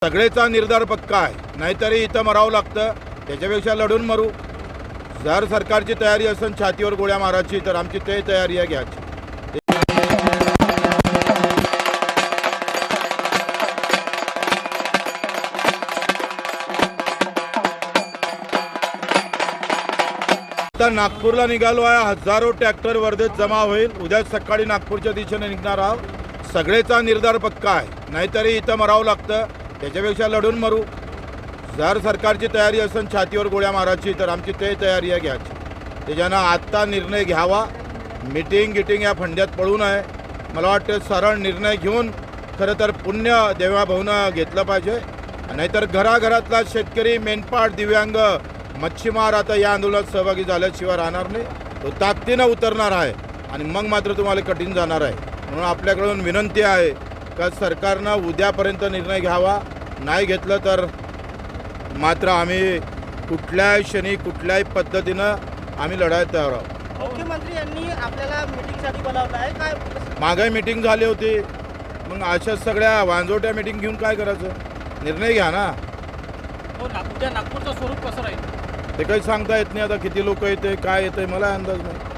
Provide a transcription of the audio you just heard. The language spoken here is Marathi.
सगळेचा निर्धार पक्का आहे, नाहीतरी इथं मरावं लागतं, त्याच्यापेक्षा लढून मरू. जर सरकारची तयारी असेल छातीवर गोळ्या मारायची तर आमची ते तयारी आहे घ्यायची. आता नागपूरला निघालो आहे. हजारो ट्रॅक्टर वर्धेत जमा होईल. उद्या सकाळी नागपूरच्या दिशेने निघणार आहोत. सगळेचा निर्धार पक्का आहे, नाहीतरी इथं मरावं लागतं, त्याच्यापेक्षा लढून मरू. जर सरकारची तयारी असेल छातीवर गोळ्या मारायची तर आमची ते तयारी आहे घ्यायची. त्याच्यानं आत्ता निर्णय घ्यावा. गिटिंग या फंड्यात पडू नये. मला वाटतं सरळ निर्णय घेऊन खरं तर पुण्य देवाभाऊनं घेतलं पाहिजे. नाहीतर घराघरातला शेतकरी, मेनपाट, दिव्यांग, मच्छीमार आता या आंदोलनात सहभागी झाल्याशिवाय राहणार नाही. तो ताकदीनं उतरणार आहे आणि मग मात्र तुम्हाला कठीण जाणार आहे. म्हणून आपल्याकडून विनंती आहे का सरकारनं उद्यापर्यंत निर्णय घ्यावा. नाही घेतलं तर मात्र आम्ही कुठल्याही क्षणी कुठल्याही पद्धतीनं आम्ही लढायला तयार आहोत. मुख्यमंत्री यांनी आपल्याला मीटिंगसाठी बोलावलं आहे काय? मागे मीटिंग झाली होती, मग अशा सगळ्या वांजोट्या मीटिंग घेऊन काय करायचं? निर्णय घ्या ना. उद्या नागपूरचं स्वरूप कसं राहील ते काही सांगता येत नाही. आता किती लोक येते काय येते मला अंदाज नाही.